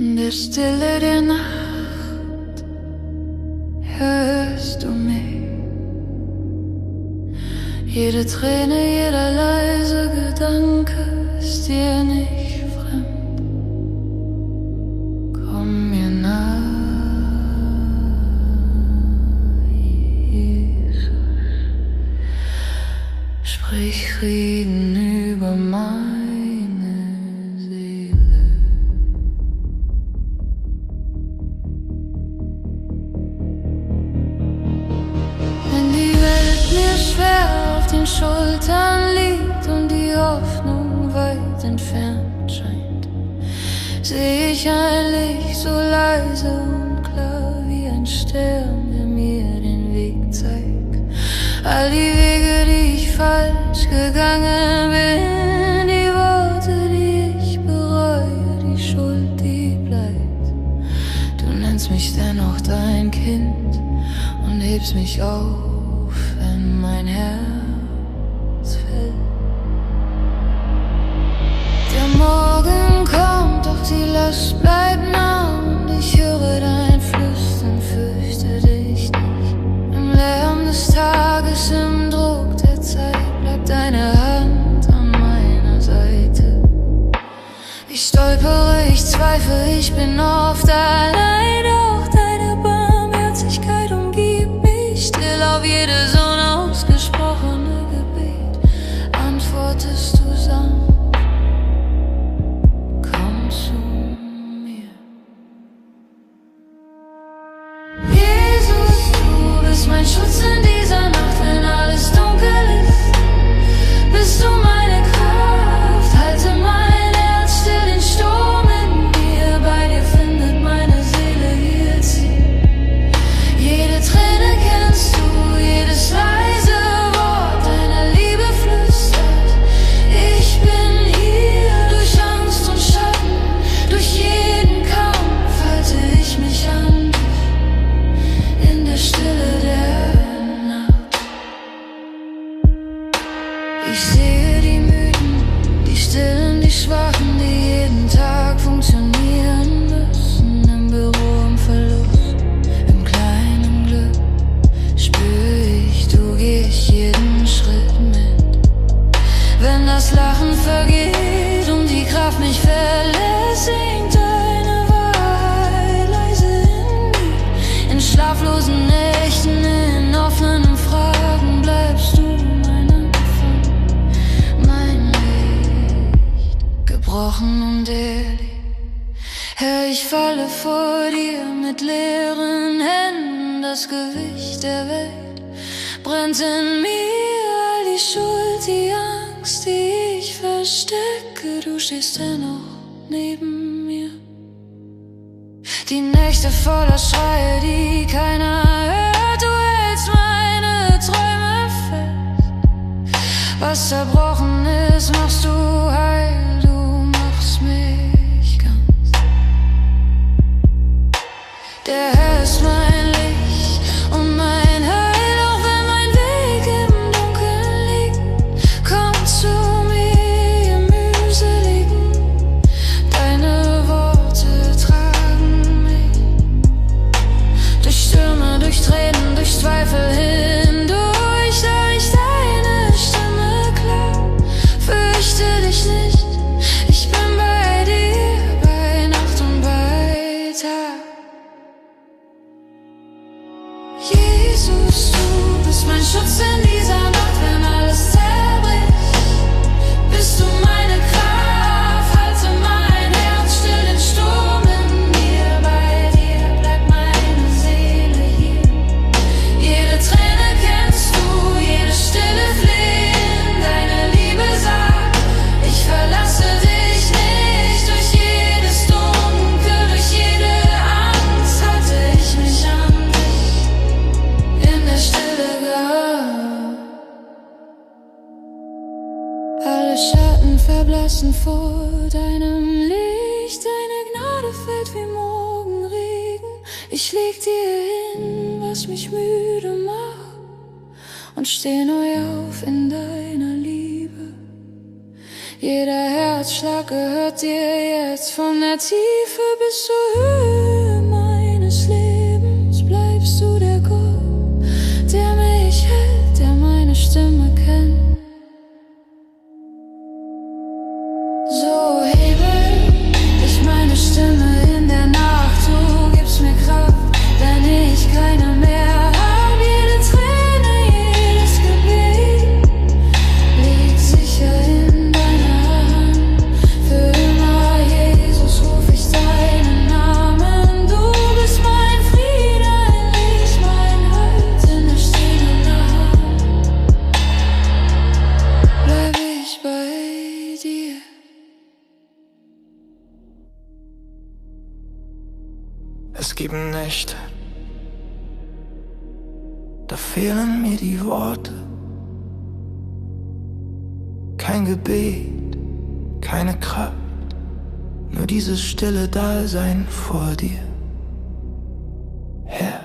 In der Stille der Nacht hörst du mich. Jede Träne, jeder leise Gedanke ist dir nicht fremd. Komm mir nah, Jesus. Sprich Frieden über meine Seele. Wenn die Welt mir schwer auf den Schultern liegt und die Hoffnung weit entfernt scheint, seh ich ein Licht so leise und klar wie ein Stern, der mir den Weg zeigt. All die Wege, die ich falsch gegangen bin, die Worte, die ich bereue, die Schuld, die bleibt. Du nennst mich dennoch dein Kind und hebst mich auf, wenn mein Herz fällt. Der Morgen kommt, doch die Last bleibt nah und ich höre dein Flüstern, fürchte dich nicht. Im Lärm des Tages, im Druck der Zeit bleibt deine Hand an meiner Seite. Ich stolpere, ich zweifle, ich bin oft allein, doch deine Barmherzigkeit umgibt mich. Still auf jedes unausgesprochene Gebet antwortest du sanft. Komm zu mir. Jesus, du bist mein Schutz in dieser Nacht, wenn alles dunkel ist. Bist du meine Kraft, halte mein Herz still, den Sturm in mir. Bei dir findet meine Seele hier Ziel. Jede Träne kennst du, jedes leise Wort deiner Liebe flüstert. Ich bin hier durch Angst und Schatten, durch jeden Kampf halte ich mich an dich in der Stille der Nacht. Ich sehe die Müden, die Stillen, die Schwachen, die jeden Tag funktionieren müssen. Im Büro, im Verlust, im kleinen Glück spür ich, du gehst jeden Schritt mit. Wenn das Lachen vergeht und die Kraft mich verlässt, singt deine Wahrheit leise in mir. In schlaflosen Nächten, in offenen Fragen bleibst du mein Anfang, mein Licht. Gebrochen und ehrlich, Herr, ich falle vor dir mit leeren Händen. Das Gewicht der Welt brennt in mir, all die Schuld, die Angst, die ich verstecke. Du stehst dennoch neben mir. Die Nächte voller Schreie, die keiner hört. Du hältst meine Träume fest. Was zerbrochen ist, machst du heil. Du machst mich ganz. Der Herr ist mein Licht und mein Heil, auch wenn mein Weg im Dunkeln liegt. Komm zu mir im Mühseligen, deine Worte tragen mich. Durch Stürme, durch Tränen, durch Zweifel hindurch, da ich deine Stimme klar. Fürchte dich nicht, ich bin bei dir, bei Nacht und bei Tag. Jesus, du bist mein Schutz in dieser Nacht, wenn alles zerbricht. Bist du meine Kraft, halte mein Herz still, den Sturm in mir. Bei dir bleibt meine Seele hier. Jede Träne kennst du, jede Stille Flehen. Deine Liebe sagt, ich verlasse dich nicht. Durch jedes Dunkel, durch jede Angst halte ich mich an dich in der Stille gehabt. Alle Schatten verblassen vor deinem Licht. Deine Gnade fällt wie Morgenregen. Ich leg dir hin, was mich müde macht, und steh neu auf in deiner Liebe. Jeder Herzschlag gehört dir jetzt. Von der Tiefe bis zur Höhe meines Lebens bleibst du der Gott, der mich hält, der meine Stimme kennt. So hebel ich meine Stimme in der Nacht, du gibst mir Kraft, wenn ich keine mehr hab. Jede Träne, jedes Gebet liegt sicher in deiner Hand. Für immer, Jesus, ruf ich deinen Namen. Du bist mein Friede, ein Licht, mein Halt in der Stille Nacht. Bleib ich bei dir. Es gibt Nächte, da fehlen mir die Worte. Kein Gebet, keine Kraft, nur dieses stille Dasein vor dir. Herr,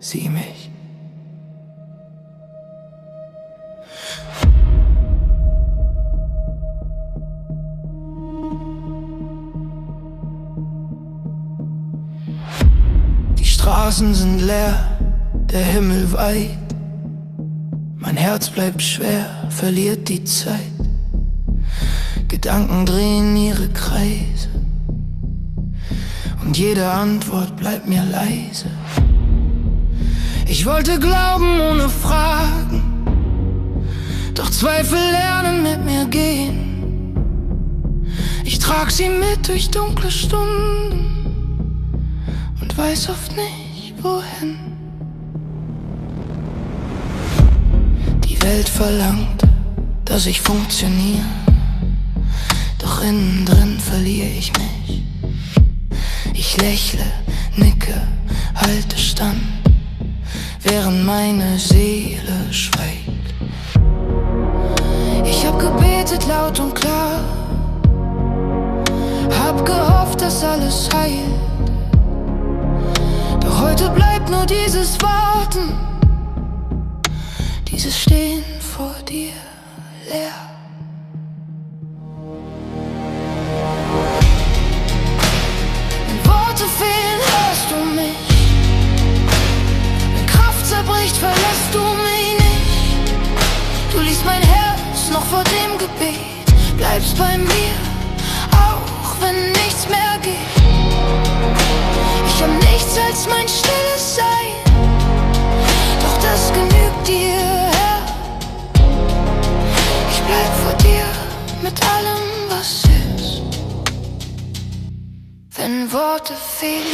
sieh mich. Die Straßen sind leer, der Himmel weit. Mein Herz bleibt schwer, verliert die Zeit. Gedanken drehen ihre Kreise und jede Antwort bleibt mir leise. Ich wollte glauben ohne Fragen, doch Zweifel lernen mit mir gehen. Ich trag sie mit durch dunkle Stunden und weiß oft nicht, wohin. Die Welt verlangt, dass ich funktioniere, doch innen drin verliere ich mich. Ich lächle, nicke, halte stand, während meine Seele schweigt. Ich hab gebetet laut und klar, hab gehofft, dass alles heilt. Doch heute bleibt nur dieses Warten, dieses Stehen vor dir leer. Wenn Worte fehlen, hörst du mich. Wenn Kraft zerbricht, verlässt du mich nicht. Du liest mein Herz noch vor dem Gebet, bleibst bei mir, auch wenn nichts mehr geht. Ich hab nichts als mein stilles Sein, doch das genügt dir, Herr. Ich bleib vor dir mit allem, was ist. Wenn Worte fehlen,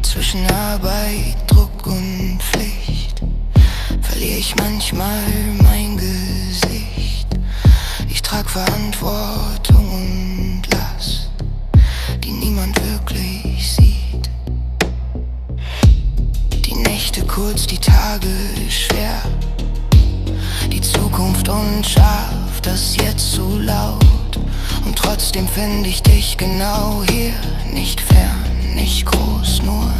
zwischen Arbeit, Druck und Pflicht verliere ich manchmal mein Gesicht. Ich trag Verantwortung und Last, die niemand wirklich sieht. Die Nächte kurz, die Tage schwer, die Zukunft unscharf, das Jetzt so laut. Und trotzdem finde ich dich genau hier, nicht fern, nicht groß, nur nah.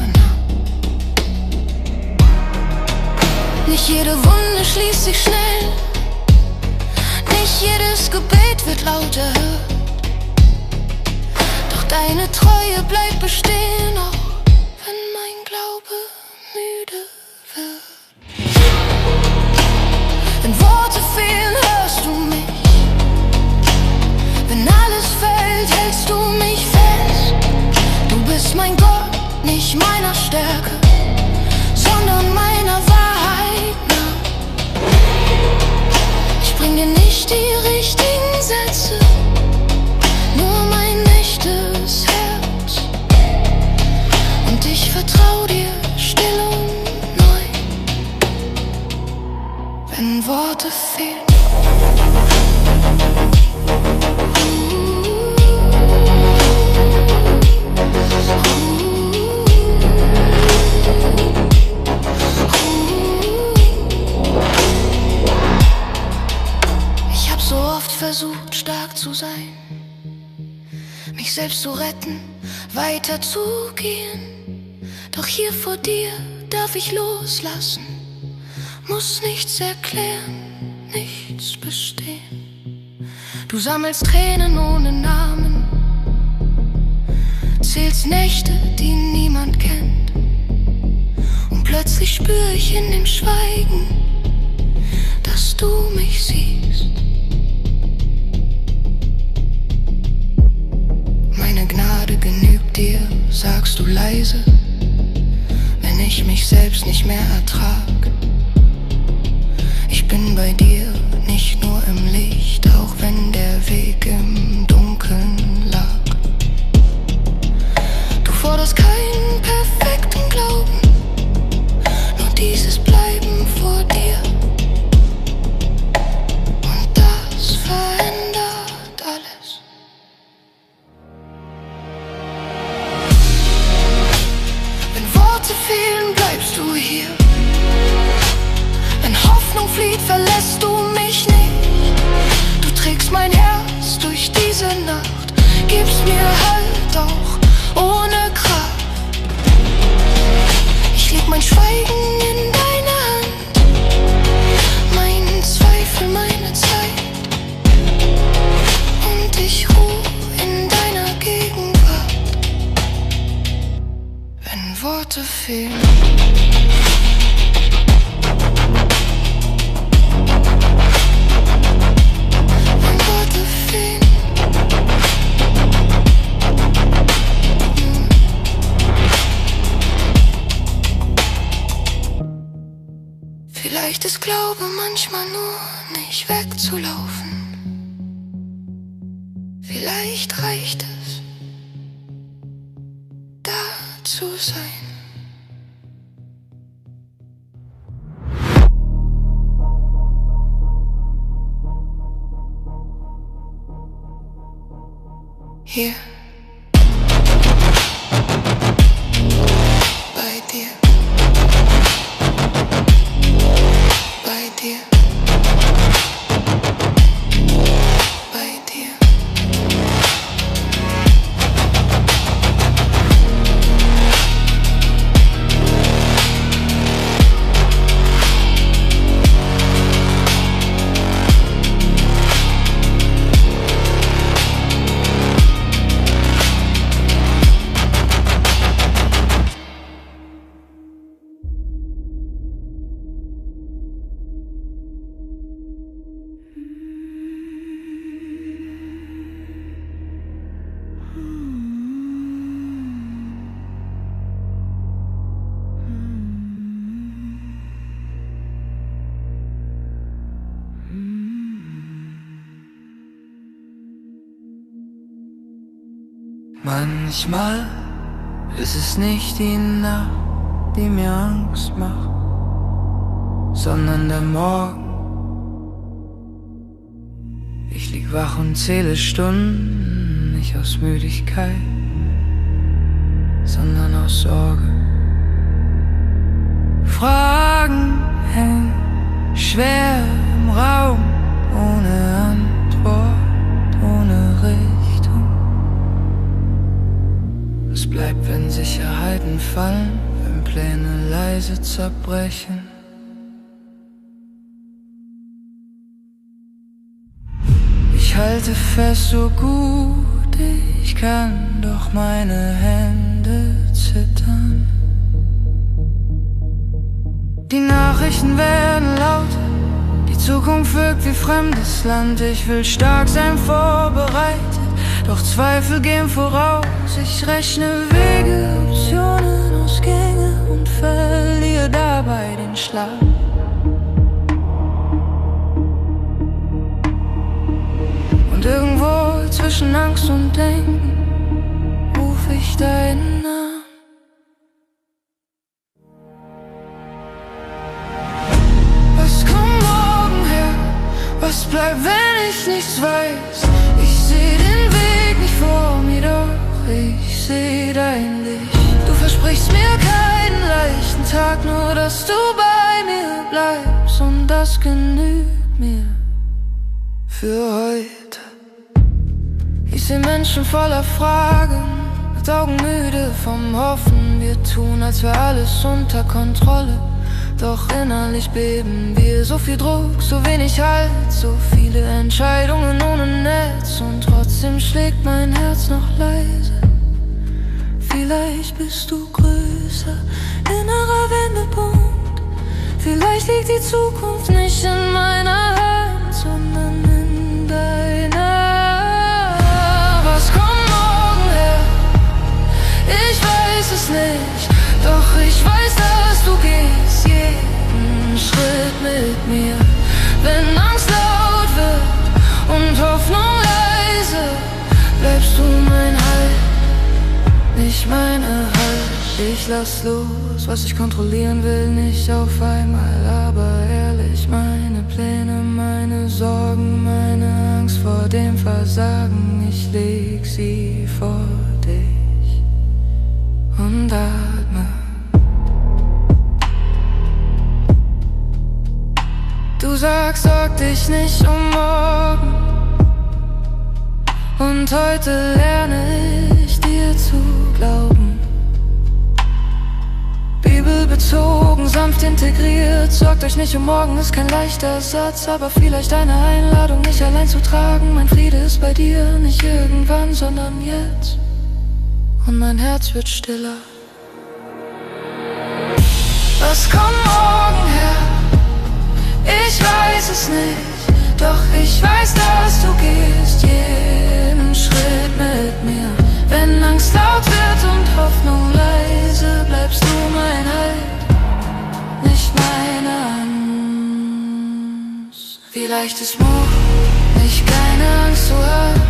Nicht jede Wunde schließt sich schnell, nicht jedes Gebet wird laut erhört. Doch deine Treue bleibt bestehen, auch wenn mein Glaube müde wird. Wenn Worte fehlen, hörst du mich. Wenn alles fällt, hältst du mich fest. Du bist mein Gott, nicht meiner Stärke, sondern meiner Wahrheit nach. Ich bring dir nicht die richtigen Sätze, nur mein echtes Herz. Und ich vertrau dir still und neu, wenn Worte fehlen. Ich hab sein, mich selbst zu retten, weiterzugehen. Doch hier vor dir darf ich loslassen, muss nichts erklären, nichts bestehen. Du sammelst Tränen ohne Namen, zählst Nächte, die niemand kennt. Und plötzlich spür ich in dem Schweigen, dass du mich siehst. Meine Gnade genügt dir, sagst du leise, wenn ich mich selbst nicht mehr ertrag. Ich bin bei dir, nicht nur im Licht, auch wenn der Weg im Dunkeln lag. Du forderst keinen perfekten Glauben, nur dieses Bleiben vor dir. Und das verändert alles. Wenn Worte fehlen, bleibst du hier. Wenn Hoffnung flieht, verlässt du mich nicht. Du trägst mein Herz durch diese Nacht, gibst mir Halt auch ohne Kraft. Ich leg mein Schweigen in deine Hand, meinen Zweifel, meine Zeit. Und ich ruh in deiner Gegenwart. Wenn Worte fehlen, vielleicht ist Glaube manchmal nur nicht wegzulaufen. Vielleicht reicht es, da zu sein. Hier bei dir. Bei dir, bei dir. Manchmal ist es nicht die Nacht, die mir Angst macht, sondern der Morgen. Ich lieg wach und zähle Stunden, nicht aus Müdigkeit, sondern aus Sorge. Fragen hängen schwer im Raum, ohne Antwort, ohne Richtung. Was bleibt, wenn Sicherheiten fallen, wenn Pläne leise zerbrechen? Ich halte fest so gut ich kann, doch meine Hände zittern. Die Nachrichten werden lauter, die Zukunft wirkt wie fremdes Land. Ich will stark sein, vorbereitet, doch Zweifel gehen voraus. Ich rechne Wege, Optionen, Ausgänge und verliere dabei den Schlag. Und irgendwo zwischen Angst und Denken ruf ich deinen Namen. Was kommt morgen her? Was bleibt, wenn ich nichts weiß? Ich seh den Weg nicht vor mir, doch ich seh dein Licht. Du versprichst mir keinen leichten Tag, nur dass du bei mir bleibst. Und das genügt mir für heute. Ich seh Menschen voller Fragen, mit Augen müde vom Hoffen. Wir tun, als wär alles unter Kontrolle, doch innerlich beben wir. So viel Druck, so wenig Halt, so viele Entscheidungen ohne Netz. Und trotzdem schlägt mein Herz noch leise. Vielleicht bist du größer, innerer Wendepunkt. Vielleicht liegt die Zukunft nicht in meiner Hand, sondern in deiner. Was kommt morgen her? Ich weiß es nicht, doch ich weiß, dass du gehst jeden Schritt mit mir. Wenn Angst laut wird und Hoffnung leise, bleibst du mein Halt, nicht mein Erhalt. Ich lass los, was ich kontrollieren will, nicht auf einmal, aber ehrlich. Meine Pläne, meine Sorgen, meine Angst vor dem Versagen, ich leg sie vor dich und atme. Du sagst, sorg dich nicht um morgen, und heute lerne ich dir zu glauben. Bibelbezogen, sanft integriert, sorgt euch nicht um morgen, ist kein leichter Satz, aber vielleicht eine Einladung, nicht allein zu tragen. Mein Friede ist bei dir, nicht irgendwann, sondern jetzt, und mein Herz wird stiller. Was kommt morgen her? Ich weiß es nicht, doch ich weiß, dass du gehst jeden Schritt mit mir. Wenn Angst laut wird und Hoffnung leise, bleibst du mein Halt, nicht meine Angst. Vielleicht ist Mut nicht keine Angst zu haben,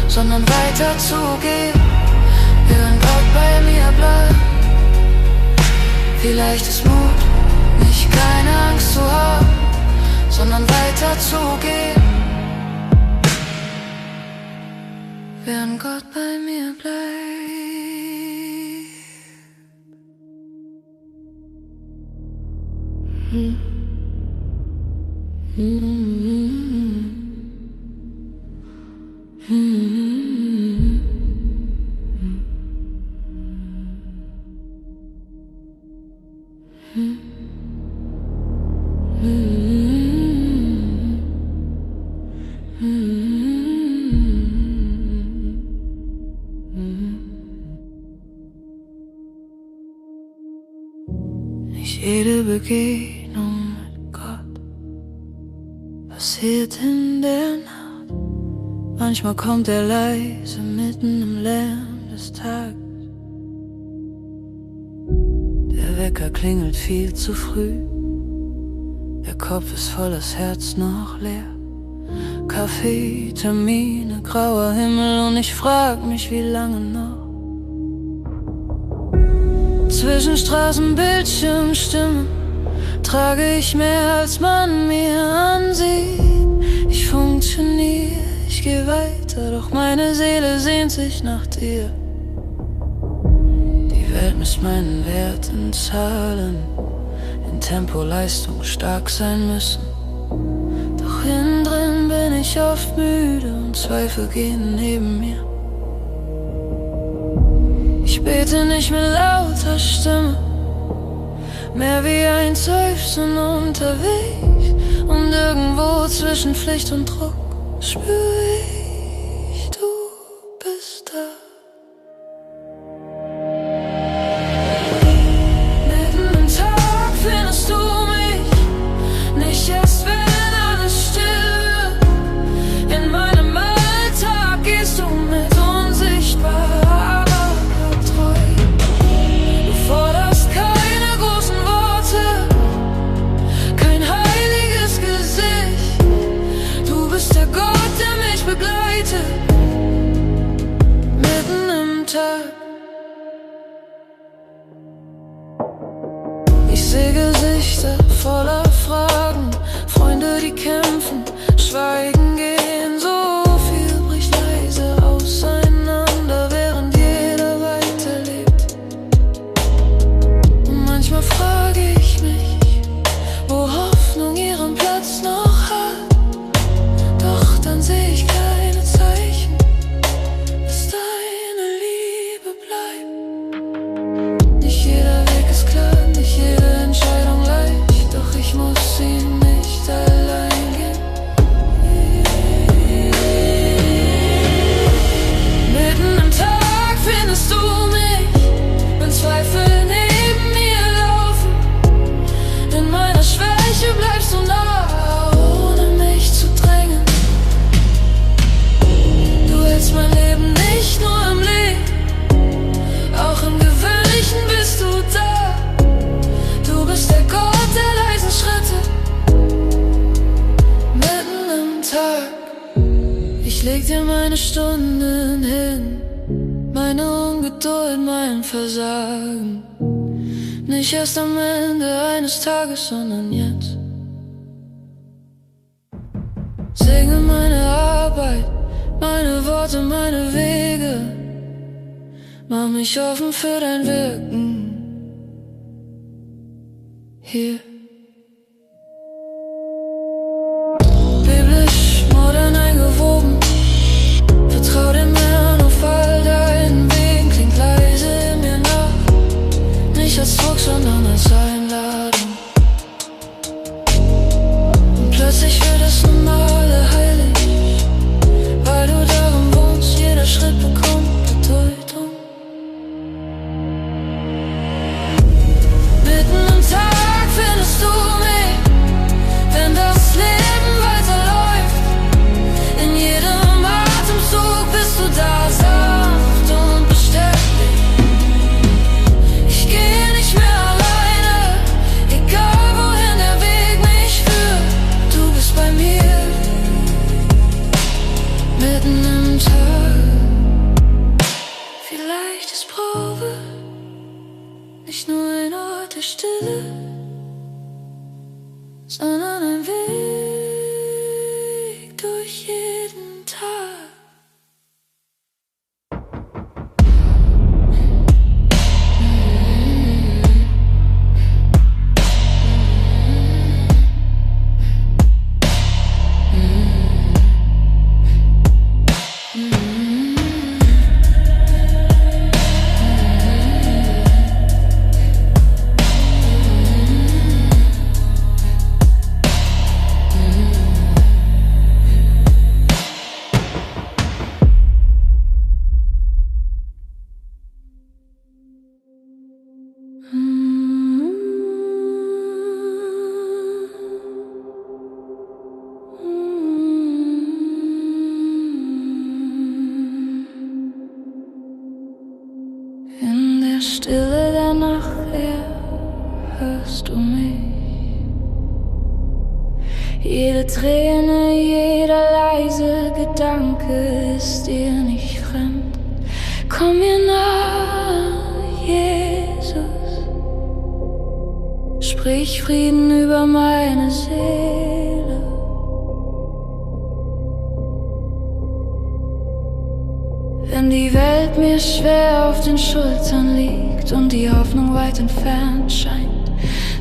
sondern weiter zu gehen, während Gott bei mir bleibt. Vielleicht ist Mut nicht keine Angst zu haben, sondern weiter zu gehen, während Gott bei mir bleibt. Nicht jede Begegnung mit Gott passiert in der Nacht. Manchmal kommt er leise mitten im Lärm des Tages. Der Wecker klingelt viel zu früh, der Kopf ist voll, das Herz noch leer. Kaffee, Termine, grauer Himmel, und ich frag mich, wie lange noch. Zwischen Straßenbildschirmstimmen trage ich mehr, als man mir ansieht. Ich funktioniere, ich geh weiter, doch meine Seele sehnt sich nach dir. Die Welt misst meinen Wert in Zahlen, in Tempo, Leistung, stark sein müssen. Doch innen drin bin ich oft müde und Zweifel gehen neben mir. Ich bete nicht mit lauter Stimme, mehr wie ein Seufzen unterwegs. Und irgendwo zwischen Pflicht und Druck spür ich, du bist da. Mitten im Tag findest du mich, nicht erst wenn alles still wird. In meinem Alltag gehst du mit unsichtbar. Ich seh Gesichter voller Fragen, Freunde, die kämpfen, schweigen, gehen. So viel bricht leise auseinander, während jeder weiterlebt. Und manchmal frage ich mich, wo Hoffnung ihren Platz noch hat. Doch dann seh ich keine Zeichen, Stunden hin, meine Ungeduld, mein Versagen. Nicht erst am Ende eines Tages, sondern jetzt. Singe meine Arbeit, meine Worte, meine Wege. Mach mich offen für dein Wirken hier. Biblisch, modern eingewoben. Vertrau dem Herrn auf all deinen Wegen. Klingt leise in mir nach, nicht als Druck, sondern als Einladung. Und plötzlich wird das Normale heilig, weil du darin wohnst, jeder Schritt bekommt Bedeutung. Mitten im Tag findest du mich, wenn das Leben weiterläuft. In jedem Atemzug bist du da, sanft und beständig. Ich gehe nicht mehr alleine, egal wohin der Weg mich führt. Du bist bei mir, mitten im Tag. Vielleicht ist Probe nicht nur ein Ort der Stille, sondern ein Weg durch jeden Tag. In der Stille der Nacht hörst du mich. Jede Träne, jeder leise Gedanke ist dir nicht fremd. Komm mir nah, Jesus. Sprich Frieden über meine Seele. Wenn die Welt mir schwer auf den Schultern liegt und die Hoffnung weit entfernt scheint,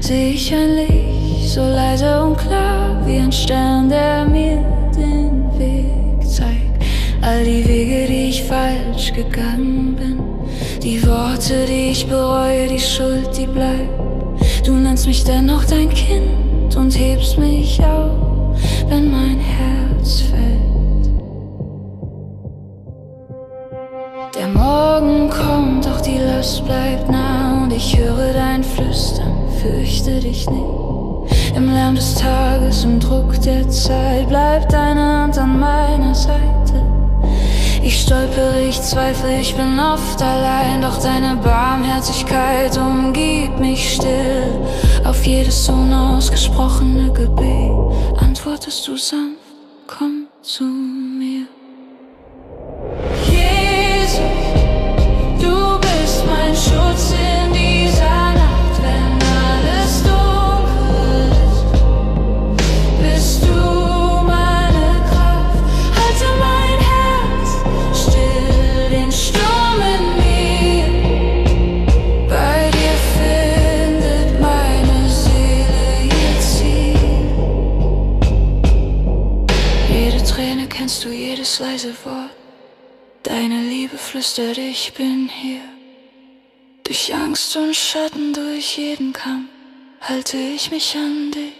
seh ich ein Licht, so leise und klar wie ein Stern, der mir den Weg zeigt. All die Wege, die ich falsch gegangen bin, die Worte, die ich bereue, die Schuld, die bleibt. Du nennst mich dennoch dein Kind und hebst mich auf, wenn mein Herz fällt. Der Morgen kommt, doch die Last bleibt nah und ich höre dein Flüstern, fürchte dich nicht. Im Lärm des Tages, im Druck der Zeit bleibt deine Hand an meiner Seite. Ich stolpere, ich zweifle, ich bin oft allein, doch deine Barmherzigkeit umgibt mich still. Auf jedes unausgesprochene Gebet antwortest du sanft, komm zu mir. Du bist mein Schutz in dieser Nacht, wenn alles dunkel ist. Bist du meine Kraft, halte mein Herz still, den Sturm in mir. Bei dir findet meine Seele ihr Ziel. Jede Träne kennst du, jedes leise Wort. Deine Liebe flüstert, ich bin hier. Durch Angst und Schatten, durch jeden Kampf halte ich mich an dich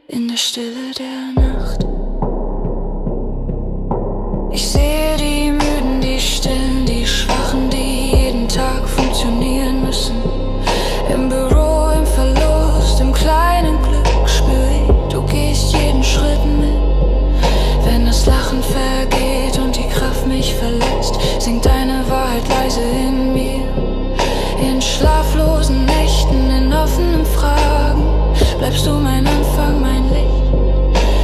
in der Stille der Nacht. Ich sehe die Müden, die Stillen, die Schwachen, die jeden Tag funktionieren müssen. Im Büro, im Verlust, im kleinen Glück spür ich, du gehst jeden Schritt mit. Wenn das Lachen vergeht und die Kraft mich verlässt, singt deine Wahrheit leise in mir. In schlaflosen Nächten, in offenen Fragen, bleibst du mein Anfang, mein Licht.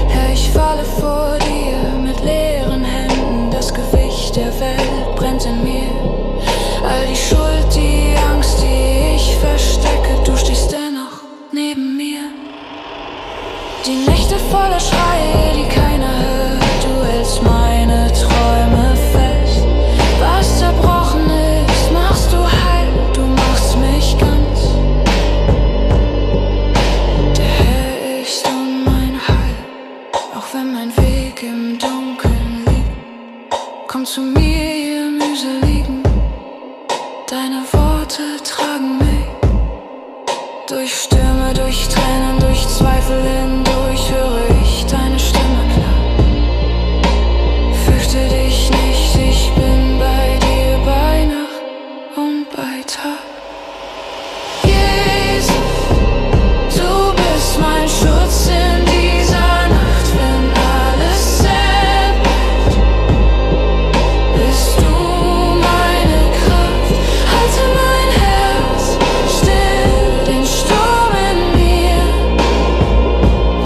Herr, ich falle vor dir mit leeren Händen, das Gefühl Licht der Welt brennt in mir. All die Schuld, die Angst, die ich verstecke, du stehst dennoch neben mir. Die Nächte voller Schreie, die keiner hört, du hältst meine Träume fest. Was zerbrochen ist, machst du heil, du machst mich ganz. Der Herr ist und mein Heil, auch wenn mein Weg im Dunkeln liegt. Komm zu mir, ihr Mühseligen, deine Worte tragen mich. Durch Stürme, durch Tränen, durch Zweifel hindurch höre ich deine Stimme klar. Fürchte dich nicht, ich bin bei dir bei Nacht und bei Tag. Jesus, du bist mein Schutz in dieser Nacht, wenn alles zerbricht. Bist du meine Kraft, halte mein Herz still, den Sturm in mir.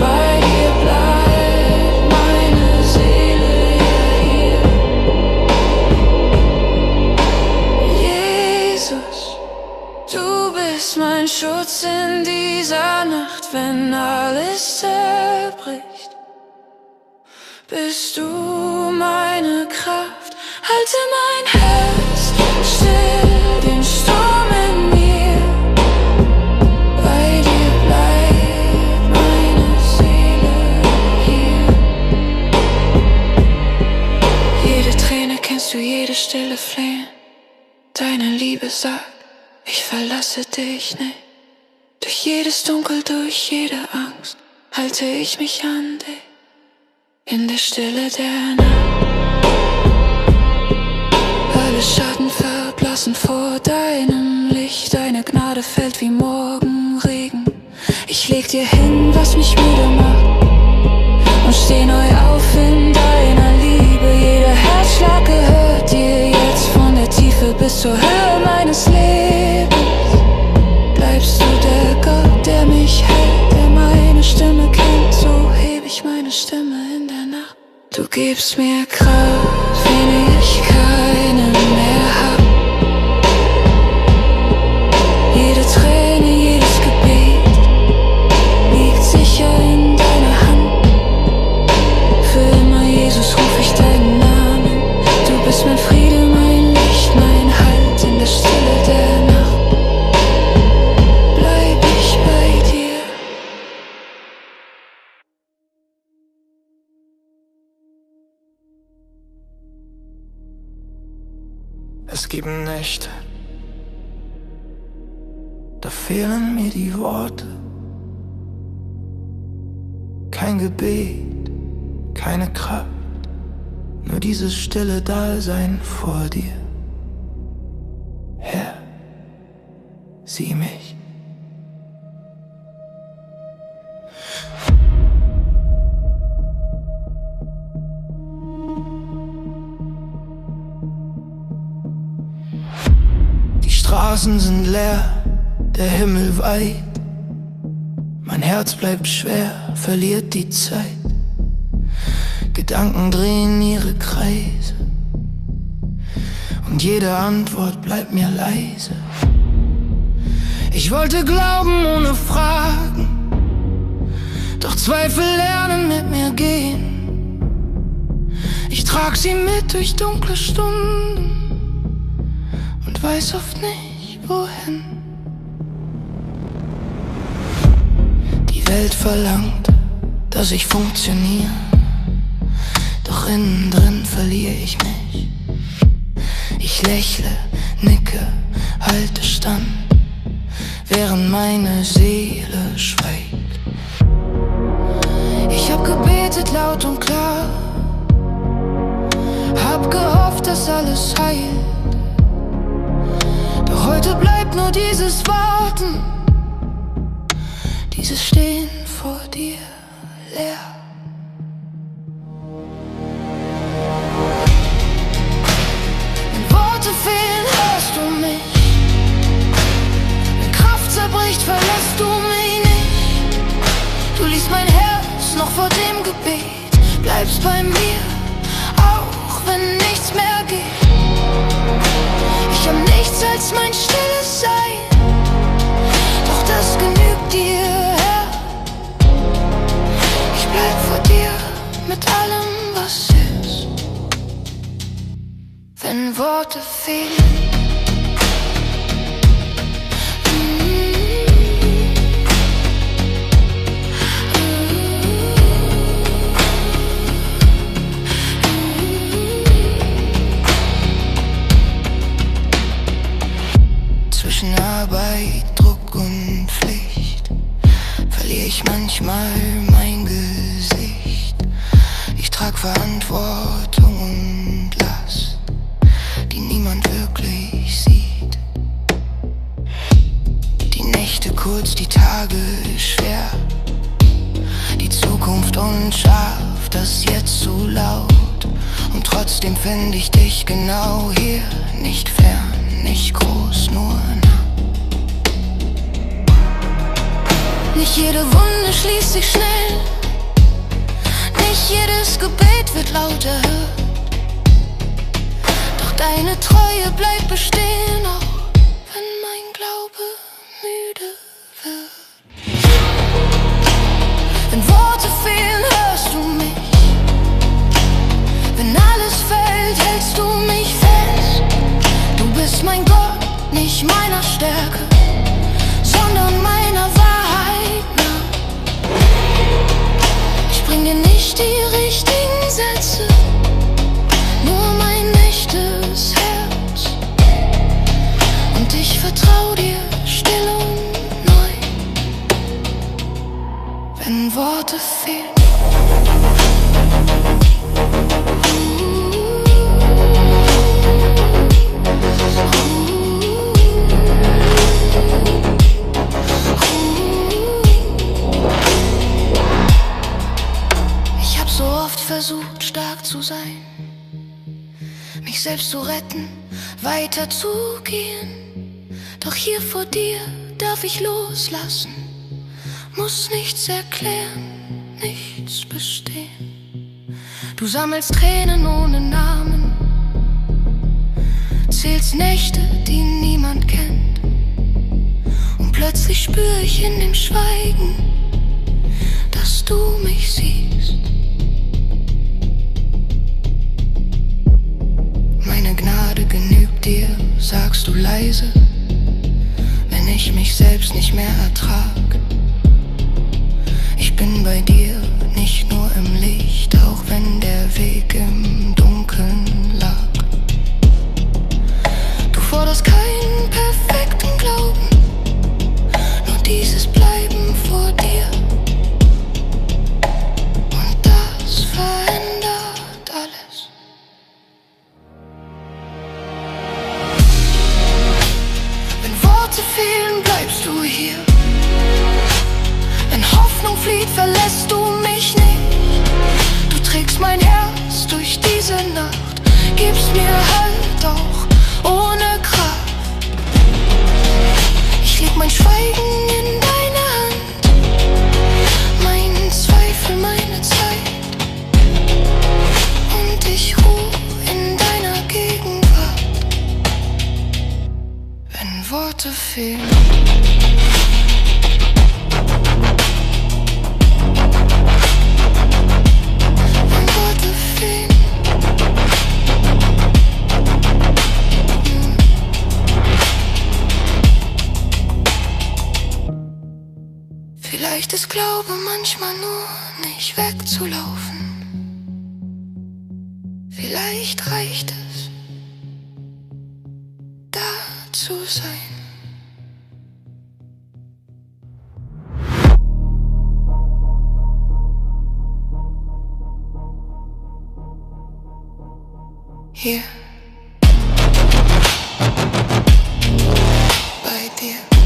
Bei dir bleibt meine Seele hier. Jesus, du bist mein Schutz in dieser Nacht, wenn alles zerbricht. Bist du meine Kraft, halte mein Herz still, den Sturm in mir. Bei dir bleibt meine Seele hier. Jede Träne kennst du, jede Stille flehen. Deine Liebe sagt, ich verlasse dich nicht. Durch jedes Dunkel, durch jede Angst halte ich mich an dich. In der Stille der Nacht. Alle Schatten verblassen vor deinem Licht. Deine Gnade fällt wie Morgenregen. Ich leg dir hin, was mich müde macht, und steh neu auf in deiner Liebe. Jeder Herzschlag gehört dir jetzt, von der Tiefe bis zur Höhe meines Lebens. Bleibst du der Gott, der mich hält, der meine Stimme kennt, so heb ich meine Stimme in der Nacht. Du gibst mir Kraft, wenn ich keine mehr hab. Jede Träne, jedes Gebet liegt sicher in deiner Hand. Für immer, Jesus, ruf ich deinen Namen. Du bist mein Friede, mein Licht, mein Halt. In der Stille der Nacht bleib ich bei dir. Es gibt Nächte, da fehlen mir die Worte. Kein Gebet, keine Kraft, nur dieses stille Dasein vor dir. Herr, sieh mich. Die Straßen sind leer, der Himmel weit. Mein Herz bleibt schwer, verliert die Zeit. Gedanken drehen ihre Kreise und jede Antwort bleibt mir leise. Ich wollte glauben ohne Fragen, doch Zweifel lernen mit mir gehen. Ich trag sie mit durch dunkle Stunden und weiß oft nicht wohin. Die Welt verlangt, dass ich funktioniere, doch innen drin verliere ich mich. Ich lächle, nicke, halte stand, während meine Seele schweigt. Ich hab gebetet laut und klar, hab gehofft, dass alles heilt. Doch heute bleibt nur dieses Warten, dieses Stehen vor dir leer. Wenn Worte fehlen, hörst du mich. Wenn Kraft zerbricht, verlässt du mich nicht. Du liest mein Herz noch vor dem Gebet, bleibst bei mir, auch wenn nichts mehr geht. nichts als mein stilles Sein. Doch das genügt dir, Herr. Ich bleib vor dir mit allem, was ist. Wenn Worte fehlen, zwischen Arbeit, Druck und Pflicht verliere ich manchmal mein Gesicht. Ich trag Verantwortung und Last, die niemand wirklich sieht. Die Nächte kurz, die Tage schwer, die Zukunft unscharf, das Jetzt so laut. Und trotzdem finde ich dich genau hier, nicht fern, nicht groß, nur nah. Nicht jede Wunde schließt sich schnell, nicht jedes Gebet wird laut erhört. Doch deine Treue bleibt bestehen, auch wenn mein Glaube müde wird. Wenn Worte fehlen, hörst du mich. Wenn alles fällt, hältst du mich fest. Du bist mein Gott, nicht meiner Stärke, sondern meiner Wahrheit nach. Ich bring dir nicht die richtigen Sätze, nur mein echtes Herz. Und ich vertrau dir still und neu. Wenn Worte fehlen, versucht stark zu sein, mich selbst zu retten, weiterzugehen. Doch hier vor dir darf ich loslassen, muss nichts erklären, nichts bestehen. Du sammelst Tränen ohne Namen, zählst Nächte, die niemand kennt. Und plötzlich spür ich in dem Schweigen, dass du mich siehst. Meine Gnade genügt dir, sagst du leise, wenn ich mich selbst nicht mehr ertrag. Ich bin bei dir, nicht nur im Licht, auch wenn der Weg im Dunkeln lag. Du forderst keinen perfekten Glauben, nur dieses Bleiben vor dir. Und das verändert alles. Fehlen, bleibst du hier. Wenn Hoffnung flieht, verlässt du mich nicht. Du trägst mein Herz durch diese Nacht, gibst mir Halt auch ohne Kraft. Ich leg mein Schweigen in deine Hand, meinen Zweifel, meine Zeit. Und ich ruh in deiner Gegenwart. Wenn Worte fehlen, wenn Worte fehlen, vielleicht ist Glaube manchmal nur nicht wegzulaufen. Vielleicht reicht es, da zu sein. Hier bei dir.